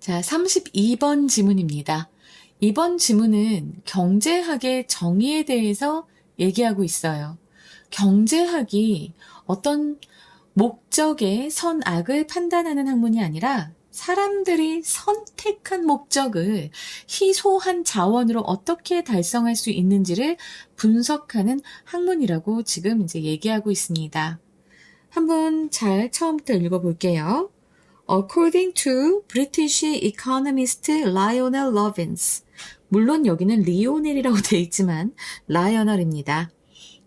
자, 32번 지문입니다. 이번 지문은 경제학의 정의에 대해서 얘기하고 있어요. 경제학이 어떤 목적의 선악을 판단하는 학문이 아니라 사람들이 선택한 목적을 희소한 자원으로 어떻게 달성할 수 있는지를 분석하는 학문이라고 지금 이제 얘기하고 있습니다. 한번 잘 처음부터 읽어볼게요. According to British economist Lionel Robbins. 물론 여기는 리오넬이라고 되어 있지만 라이오널입니다.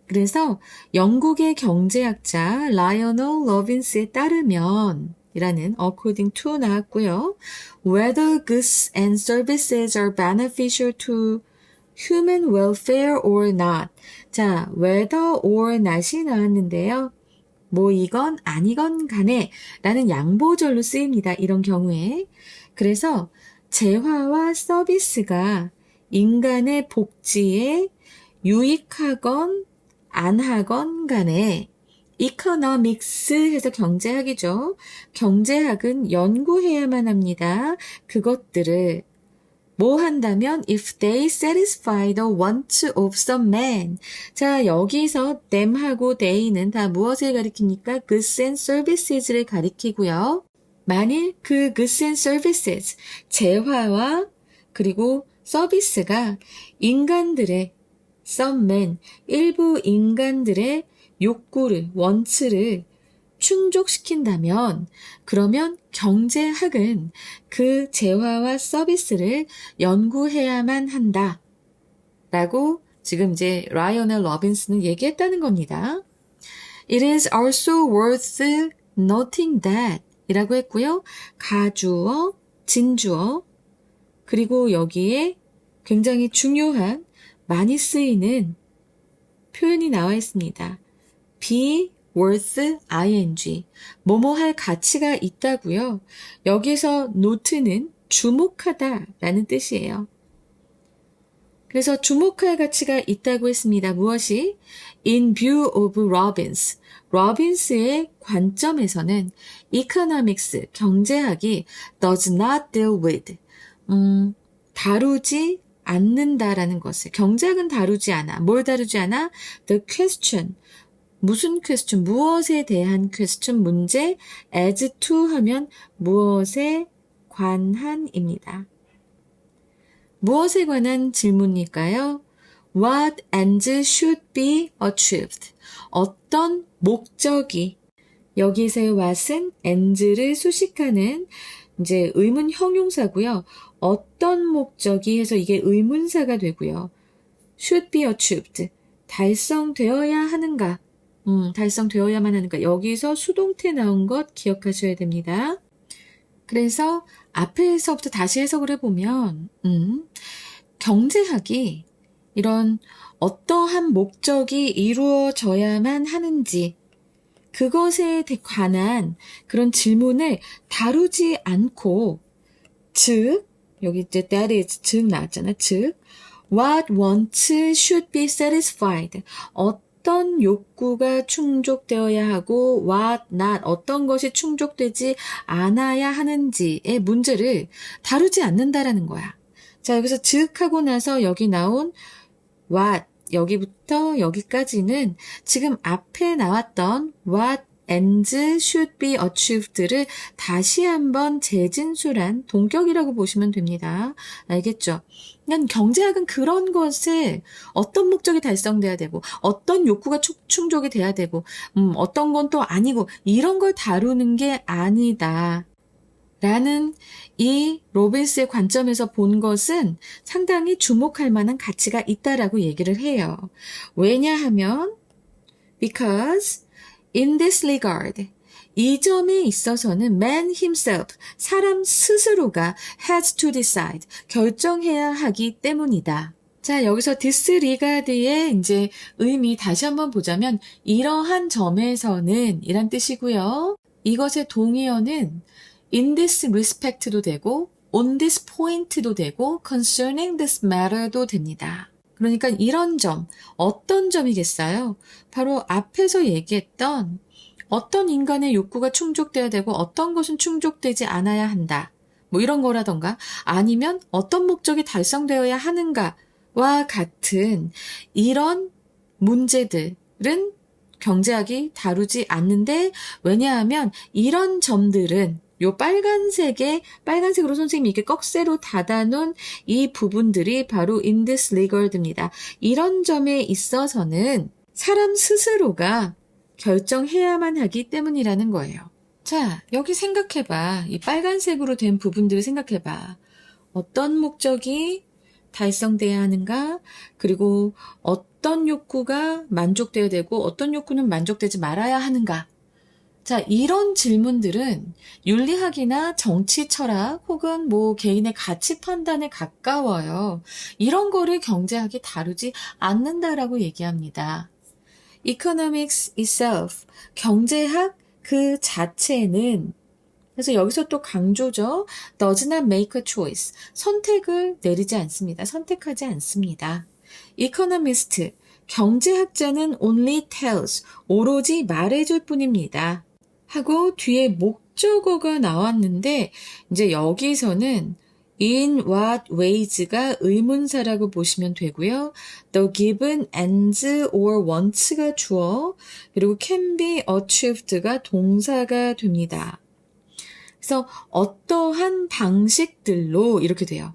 그래서 영국의 경제학자 라이오넬 러빈스에 따르면 이라는 according to 나왔고요. Whether goods and services are beneficial to human welfare or not. 자, whether or not이 나왔는데요. 뭐 이건 아니건 간에 라는 양보절로 쓰입니다. 이런 경우에. 그래서 재화와 서비스가 인간의 복지에 유익하건 안 하건 간에 economics 해서 경제학이죠. 경제학은 연구해야만 합니다. 그것들을 뭐 한다면 if they satisfy the wants of some man. 자, 여기서 them하고 they는 다 무엇을 가리킵니까? goods and services를 가리키고요. 만일 그 goods and services, 재화와 그리고 서비스가 인간들의 some men, 일부 인간들의 욕구를, 원츠를 충족시킨다면 그러면 경제학은 그 재화와 서비스를 연구해야만 한다 라고 지금 이제 라이오넬 러빈스는 얘기했다는 겁니다. It is also worth noting that 이라고 했고요. 가주어, 진주어 그리고 여기에 굉장히 중요한 많이 쓰이는 표현이 나와 있습니다. be worth ing 뭐뭐 할 가치가 있다고요. 여기서 note는 주목하다 라는 뜻이에요. 그래서 주목할 가치가 있다고 했습니다. 무엇이? In view of Robbins. 로빈스의 관점에서는 economics, 경제학이 does not deal with 다루지 않는다라는 것을. 경제학은 다루지 않아. 뭘 다루지 않아? The question. 무슨 question? 무엇에 대한 question? 문제. as to 하면 무엇에 관한입니다. 무엇에 관한 질문일까요? What ends should be achieved. 어떤 목적이 여기서의 what은 ends를 수식하는 이제 의문 형용사고요. 어떤 목적이 해서 이게 의문사가 되고요. should be achieved. 달성되어야 하는가? 달성되어야만 하는가? 여기서 수동태 나온 것 기억하셔야 됩니다. 그래서 앞에서부터 다시 해석을 해보면 경제학이 이런 어떠한 목적이 이루어져야만 하는지 그것에 관한 그런 질문을 다루지 않고 즉 여기 이제 that is 즉 나왔잖아. 즉 what wants should be satisfied. 어떤 욕구가 충족되어야 하고 what not 어떤 것이 충족되지 않아야 하는지의 문제를 다루지 않는다라는 거야. 자, 여기서 즉 하고 나서 여기 나온 what 여기부터 여기까지는 지금 앞에 나왔던 what ends should be achieved를 다시 한번 재진술한 동격이라고 보시면 됩니다. 알겠죠? 그냥 경제학은 그런 것을 어떤 목적이 달성돼야 되고 어떤 욕구가 충족이 돼야 되고 어떤 건 또 아니고 이런 걸 다루는 게 아니다. 라는 이 로빈스의 관점에서 본 것은 상당히 주목할 만한 가치가 있다라고 얘기를 해요. 왜냐하면 because in this regard 이 점에 있어서는 man himself 사람 스스로가 has to decide 결정해야 하기 때문이다. 자, 여기서 disregard의 이제 의미 다시 한번 보자면 이러한 점에서는 이란 뜻이고요. 이것의 동의어는 in this respect도 되고 on this point도 되고 concerning this matter도 됩니다. 그러니까 이런 점, 어떤 점이겠어요? 바로 앞에서 얘기했던 어떤 인간의 욕구가 충족돼야 되고 어떤 것은 충족되지 않아야 한다. 뭐 이런 거라던가 아니면 어떤 목적이 달성되어야 하는가와 같은 이런 문제들은 경제학이 다루지 않는데 왜냐하면 이런 점들은 요 빨간색으로 선생님이 이렇게 꺽쇠로 닫아놓은 이 부분들이 바로 indus legard입니다. 이런 점에 있어서는 사람 스스로가 결정해야만 하기 때문이라는 거예요. 자, 여기 생각해봐. 이 빨간색으로 된 부분들을 생각해봐. 어떤 목적이 달성돼야 하는가? 그리고 어떤 욕구가 만족되어야 되고 어떤 욕구는 만족되지 말아야 하는가? 자, 이런 질문들은 윤리학이나 정치 철학 혹은 뭐 개인의 가치 판단에 가까워요. 이런 거를 경제학이 다루지 않는다라고 얘기합니다. Economics itself, 경제학 그 자체는 그래서 여기서 또 강조죠. does not make a choice. 선택을 내리지 않습니다. 선택하지 않습니다. Economist, 경제학자는 only tells, 오로지 말해줄 뿐입니다. 하고 뒤에 목적어가 나왔는데 이제 여기서는 in what ways가 의문사라고 보시면 되고요. The given ends or wants가 주어 그리고 can be achieved가 동사가 됩니다. 그래서 어떠한 방식들로 이렇게 돼요.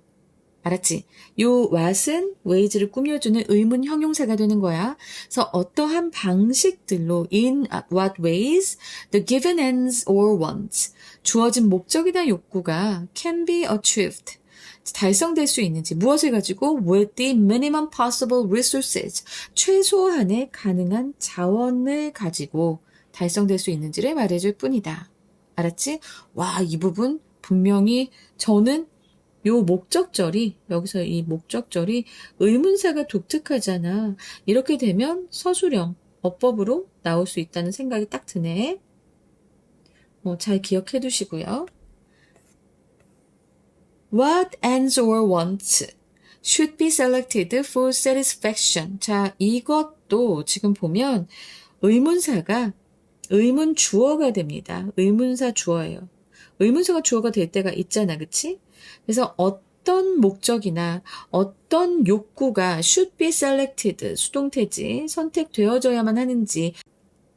알았지? 요 what은 ways를 꾸며주는 의문 형용사가 되는 거야. 그래서 어떠한 방식들로 in what ways the given ends or wants 주어진 목적이나 욕구가 can be achieved 달성될 수 있는지 무엇을 가지고 with the minimum possible resources 최소한의 가능한 자원을 가지고 달성될 수 있는지를 말해줄 뿐이다. 알았지? 와, 이 부분 분명히 저는 요 목적절이 여기서 이 목적절이 의문사가 독특하잖아. 이렇게 되면 서술형 어법으로 나올 수 있다는 생각이 딱 드네. 잘 기억해 두시고요. What ends or wants should be selected for satisfaction. 자, 이것도 지금 보면 의문사가 의문 주어가 됩니다. 의문사 주어예요. 의문사가 주어가 될 때가 있잖아. 그치? 그래서 어떤 목적이나 어떤 욕구가 should be selected, 수동태지, 선택되어져야만 하는지,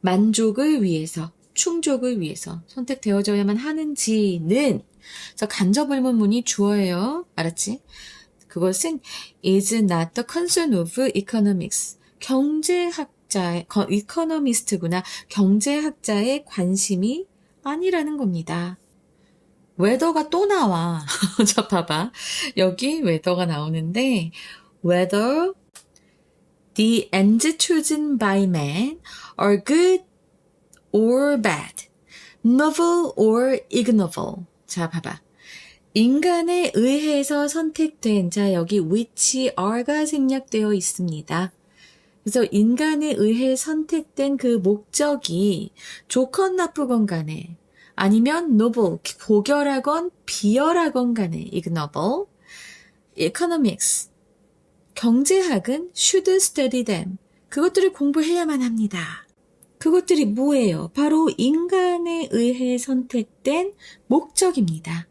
만족을 위해서, 충족을 위해서 선택되어져야만 하는지는, 그래서 간접의문문이 주어예요. 알았지? 그것은 is not the concern of economics. economist구나. 경제학자의 관심이 아니라는 겁니다. whether가 또 나와. 자, 봐봐. 여기 whether가 나오는데 whether the ends chosen by man are good or bad, novel or ignoble. 자, 봐봐. 인간에 의해서 선택된, 자, 여기 which are가 생략되어 있습니다. 그래서 인간에 의해 선택된 그 목적이 좋건 나쁘건 간에 아니면 noble, 고결하건 비열하건 간에 ignoble, economics, 경제학은 should study them. 그것들을 공부해야만 합니다. 그것들이 뭐예요? 바로 인간에 의해 선택된 목적입니다.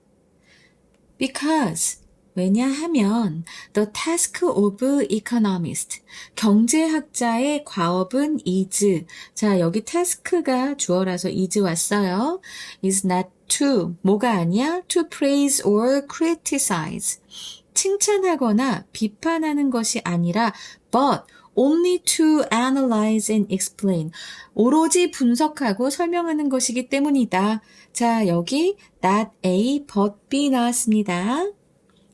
Because, 왜냐하면 the task of economist, 경제학자의 과업은 is, 자 여기 task가 주어라서 is 왔어요. is not to, 뭐가 아니야? to praise or criticize, 칭찬하거나 비판하는 것이 아니라 but only to analyze and explain, 오로지 분석하고 설명하는 것이기 때문이다. 자, 여기 not A, but B 나왔습니다.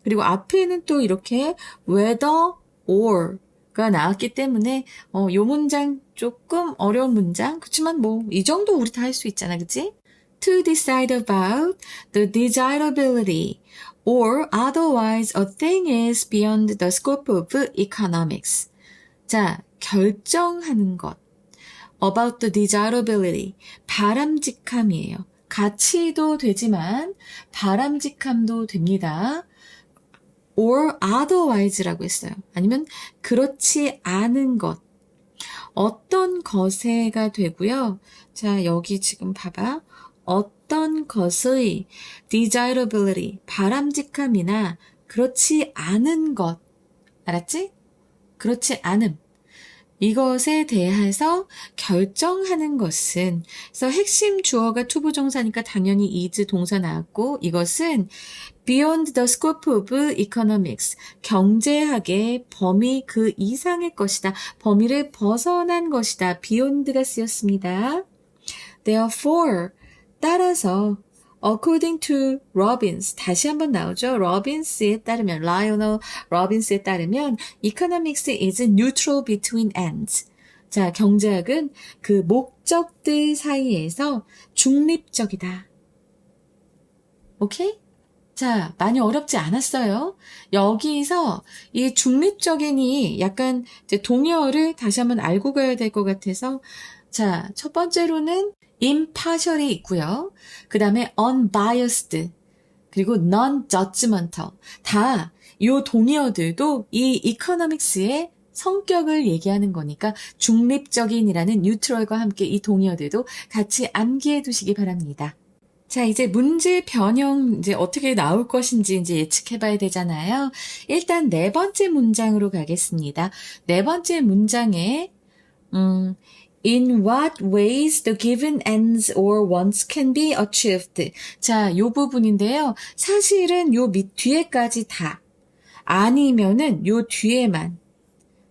그리고 앞에는 또 이렇게 whether or가 나왔기 때문에 요 문장 조금 어려운 문장, 그렇지만 뭐 이 정도 우리 다 할 수 있잖아, 그치? To decide about the desirability or otherwise a thing is beyond the scope of economics. 자, 결정하는 것. About the desirability. 바람직함이에요. 가치도 되지만 바람직함도 됩니다. or otherwise라고 했어요. 아니면 그렇지 않은 것. 어떤 것에가 되고요. 자, 여기 지금 봐봐. 어떤 것의 desirability, 바람직함이나 그렇지 않은 것, 알았지? 그렇지 않음. 이것에 대해서 결정하는 것은, 그래서 핵심 주어가 투부정사니까 당연히 is 동사 나왔고, 이것은 beyond the scope of economics, 경제학의 범위 그 이상의 것이다. 범위를 벗어난 것이다. beyond가 쓰였습니다. Therefore, 따라서 according to Robbins, 다시 한번 나오죠. Robbins에 따르면, Lionel Robbins에 따르면 economics is neutral between ends. 자, 경제학은 그 목적들 사이에서 중립적이다. 오케이? 자, 많이 어렵지 않았어요. 여기서 이 중립적인이 약간 이제 동의어를 다시 한번 알고 가야 될 것 같아서, 자, 첫 번째로는 impartial이 있고요. 그 다음에 unbiased, 그리고 non-judgmental. 다 이 동의어들도 이 economics의 성격을 얘기하는 거니까 중립적인이라는 neutral과 함께 이 동의어들도 같이 암기해 두시기 바랍니다. 자, 이제 문제 변형 이제 어떻게 나올 것인지 이제 예측해 봐야 되잖아요. 일단 네 번째 문장으로 가겠습니다. 네 번째 문장에 In what ways the given ends or wants can be achieved. 자, 요 부분인데요. 사실은 요 밑 뒤에까지 다 아니면은 요 뒤에만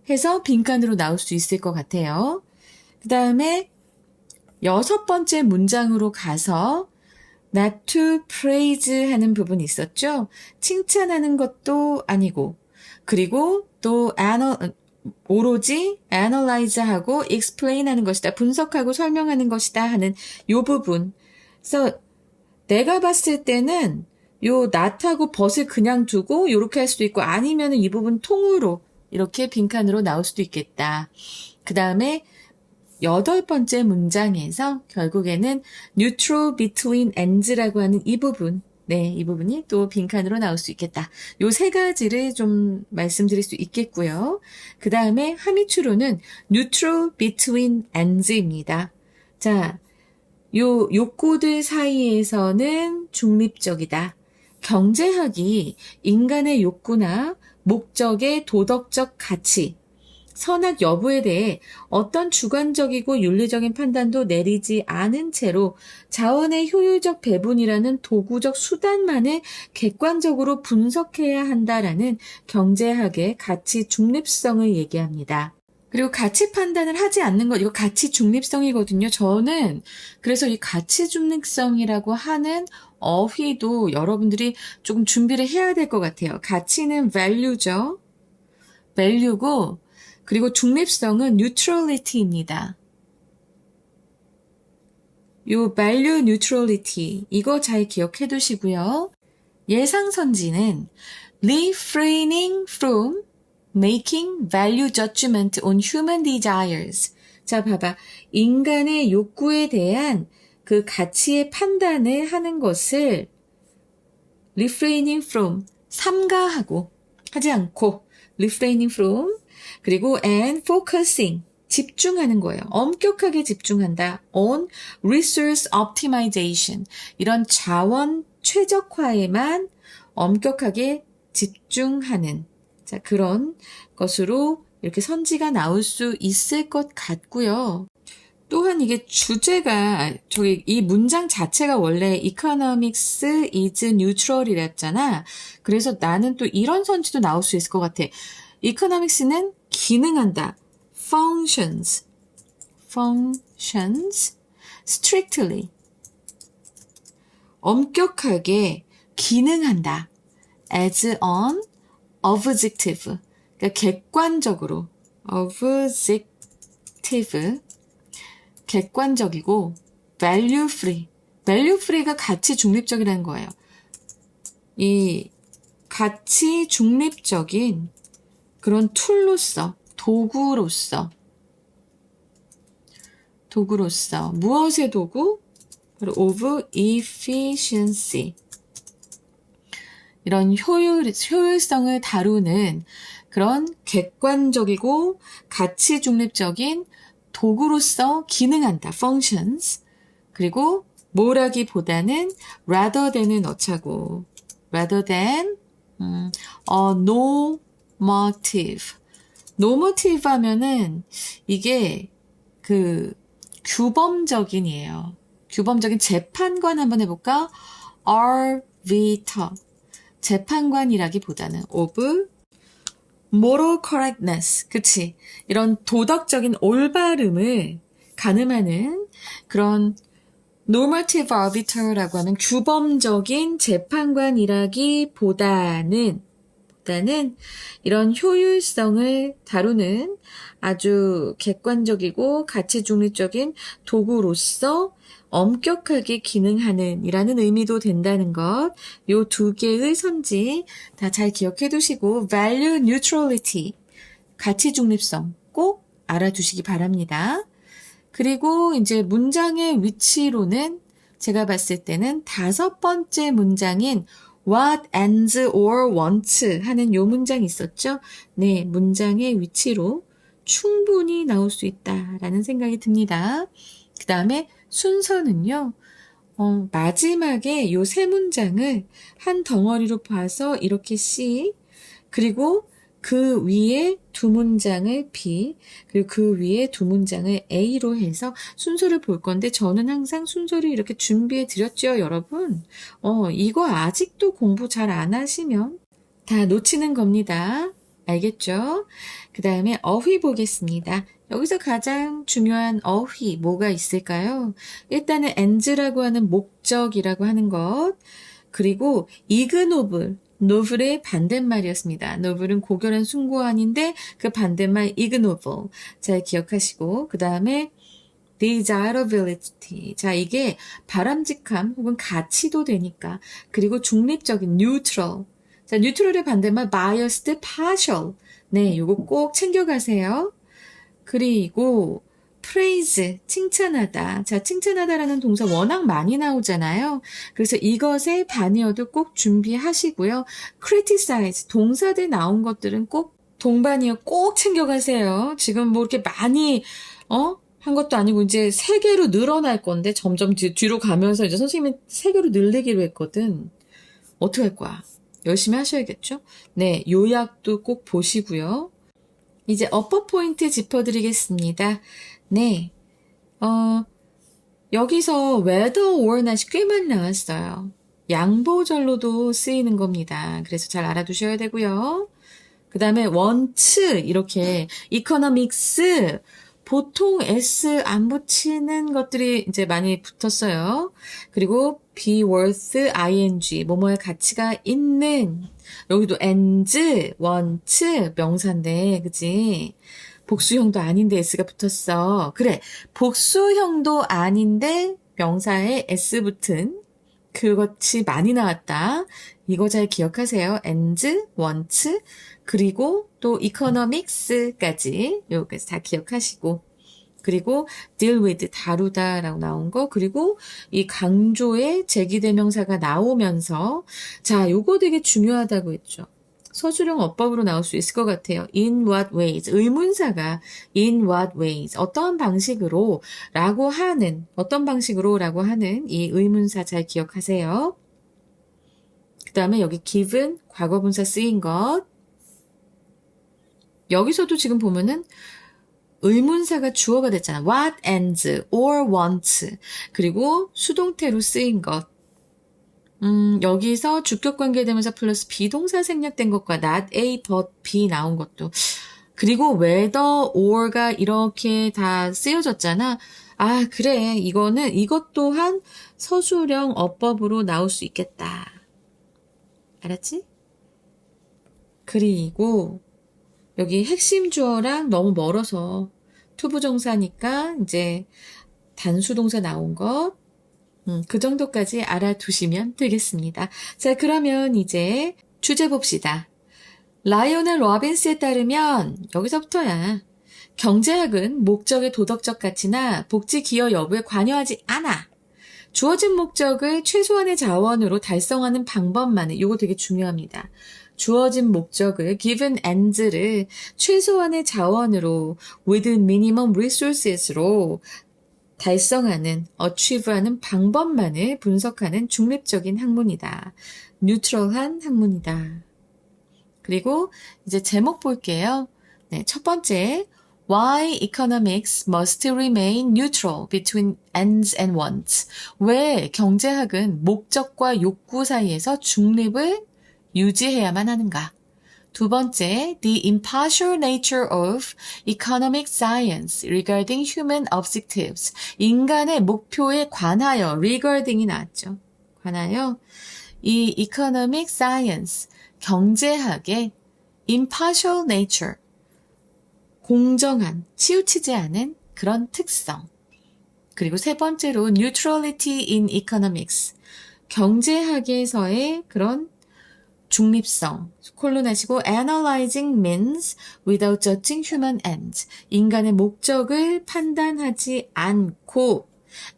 해서 빈칸으로 나올 수 있을 것 같아요. 그 다음에 여섯 번째 문장으로 가서 not to praise 하는 부분이 있었죠. 칭찬하는 것도 아니고, 그리고 또 오로지 analyze하고 explain하는 것이다. 분석하고 설명하는 것이다 하는 요 부분. 그래서 내가 봤을 때는 요 not하고 but을 그냥 두고 요렇게 할 수도 있고, 아니면 이 부분 통으로 이렇게 빈칸으로 나올 수도 있겠다. 그 다음에 여덟 번째 문장에서 결국에는 neutral between ends라고 하는 이 부분, 네, 이 부분이 또 빈칸으로 나올 수 있겠다. 요 세 가지를 좀 말씀드릴 수 있겠고요. 그 다음에 함의추로는 neutral between ends입니다. 자, 요 욕구들 사이에서는 중립적이다. 경제학이 인간의 욕구나 목적의 도덕적 가치, 선악 여부에 대해 어떤 주관적이고 윤리적인 판단도 내리지 않은 채로 자원의 효율적 배분이라는 도구적 수단만을 객관적으로 분석해야 한다라는 경제학의 가치 중립성을 얘기합니다. 그리고 가치 판단을 하지 않는 것, 이거 가치 중립성이거든요. 저는 그래서 이 가치 중립성이라고 하는 어휘도 여러분들이 조금 준비를 해야 될 것 같아요. 가치는 value죠. value고, 그리고 중립성은 neutrality입니다. 요 value neutrality, 이거 잘 기억해 두시고요. 예상선지는 refraining from making value judgment on human desires. 자, 봐봐. 인간의 욕구에 대한 그 가치의 판단을 하는 것을 refraining from, 삼가하고, 하지 않고, refraining from, 그리고 and focusing, 집중하는 거예요. 엄격하게 집중한다. on resource optimization, 이런 자원 최적화에만 엄격하게 집중하는, 자, 그런 것으로 이렇게 선지가 나올 수 있을 것 같고요. 또한 이게 주제가, 이 문장 자체가 원래 economics is neutral이랬잖아. 그래서 나는 또 이런 선지도 나올 수 있을 것 같아. economics는 기능한다. functions, strictly, 엄격하게 기능한다. as an objective, 그러니까 객관적으로, objective, 객관적이고 value free가 가치 중립적이라는 거예요. 이 가치 중립적인 그런 툴로서, 도구로서, 무엇의 도구? of efficiency, 이런 효율성을 다루는 그런 객관적이고 가치 중립적인 도구로서 기능한다. functions. 그리고 뭐라기보다는 rather than을 넣자고. rather than normative. normative 하면은 이게 그 규범적인이에요. 규범적인 재판관 한번 해볼까? arbiter. 재판관이라기보다는 of moral correctness. 그치? 이런 도덕적인 올바름을 가늠하는 그런 normative arbiter라고 하는 규범적인 재판관이라기보다는 이런 효율성을 다루는 아주 객관적이고 가치 중립적인 도구로서 엄격하게 기능하는 이라는 의미도 된다는 것. 요 두 개의 선지 다 잘 기억해 두시고 value neutrality, 가치 중립성 꼭 알아두시기 바랍니다. 그리고 이제 문장의 위치로는 제가 봤을 때는 5번째 문장인 what ends or wants 하는 요 문장이 있었죠. 네, 문장의 위치로 충분히 나올 수 있다라는 생각이 듭니다. 그 다음에 순서는요. 마지막에 요 세 문장을 한 덩어리로 봐서 이렇게 C, 그리고 그 위에 두 문장을 B, 그리고 그 위에 두 문장을 A로 해서 순서를 볼 건데 저는 항상 순서를 이렇게 준비해 드렸죠, 여러분. 이거 아직도 공부 잘 안 하시면 다 놓치는 겁니다. 알겠죠? 그 다음에 어휘 보겠습니다. 여기서 가장 중요한 어휘 뭐가 있을까요? 일단은 ends라고 하는 목적이라고 하는 것, 그리고 ignoble, noble의 반대말이었습니다. noble은 고결한 숭고한인데 그 반대말 ignoble 잘 기억하시고, 그 다음에 desirability. 자, 이게 바람직함 혹은 가치도 되니까. 그리고 중립적인 neutral. 자, neutral의 반대말 biased, partial. 네, 요거 꼭 챙겨가세요. 그리고 praise, 칭찬하다. 자, 칭찬하다라는 동사 워낙 많이 나오잖아요. 그래서 이것의 반의어도 꼭 준비하시고요. criticize, 동사들 나온 것들은 꼭 동반이어 꼭 챙겨가세요. 지금 뭐 이렇게 많이 한 것도 아니고 이제 3개로 늘어날 건데 점점 뒤로 가면서 이제 선생님이 3개로 늘리기로 했거든. 어떻게 할 거야? 열심히 하셔야겠죠? 네, 요약도 꼭 보시고요. 이제 어퍼 포인트 짚어드리겠습니다. 네, 여기서 whether or not이 꽤 많이 나왔어요. 양보절로도 쓰이는 겁니다. 그래서 잘 알아두셔야 되고요. 그 다음에 want, 이렇게 economics, 보통 S 안 붙이는 것들이 이제 많이 붙었어요. 그리고 be worth, ing, 뭐뭐의 가치가 있는, 여기도 ends, want, 명사인데, 그치? 복수형도 아닌데 S가 붙었어. 그래, 복수형도 아닌데 명사에 S 붙은 그것이 많이 나왔다. 이거 잘 기억하세요. ends, wants, 그리고 또 economics까지 요까지 다 기억하시고, 그리고 deal with, 다루다라고 나온 거, 그리고 이 강조의 제기대명사가 나오면서, 자, 요거 되게 중요하다고 했죠. 서술형 어법으로 나올 수 있을 것 같아요. in what ways, 의문사가 in what ways, 어떤 방식으로 라고 하는 이 의문사 잘 기억하세요. 그 다음에 여기 given, 과거분사 쓰인 것. 여기서도 지금 보면은 의문사가 주어가 됐잖아. what ends or wants. 그리고 수동태로 쓰인 것. 여기서 주격관계대명사 플러스 비동사 생략된 것과 not A but B 나온 것도. 그리고 whether or가 이렇게 다 쓰여졌잖아. 아, 그래. 이것 또한 서술형 어법으로 나올 수 있겠다. 알았지? 그리고 여기 핵심 주어랑 너무 멀어서 투부정사니까 이제 단수동사 나온 것, 그 정도까지 알아두시면 되겠습니다. 자, 그러면 이제 주제 봅시다. 라이오넬 로빈스에 따르면 여기서부터야. 경제학은 목적의 도덕적 가치나 복지 기여 여부에 관여하지 않아. 주어진 목적을 최소한의 자원으로 달성하는 방법만을, 이거 되게 중요합니다. 주어진 목적을 given ends를 최소한의 자원으로 with minimum resources로 달성하는, achieve하는 방법만을 분석하는 중립적인 학문이다. 뉴트럴한 학문이다. 그리고 이제 제목 볼게요. 네, 첫 번째, Why economics must remain neutral between ends and wants. 왜 경제학은 목적과 욕구 사이에서 중립을 유지해야만 하는가? 두 번째, the impartial nature of economic science regarding human objectives. 인간의 목표에 관하여, regarding이 나왔죠. 관하여, 이 economic science, 경제학의 impartial nature, 공정한, 치우치지 않은 그런 특성. 그리고 세 번째로 neutrality in economics, 경제학에서의 그런 중립성. 콜론하시고 analyzing means without judging human ends. 인간의 목적을 판단하지 않고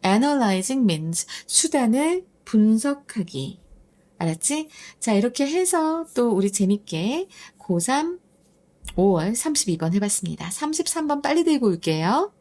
analyzing means 수단을 분석하기. 알았지? 자, 이렇게 해서 또 우리 재밌게 고3 5월 32번 해봤습니다. 33번 빨리 들고 올게요.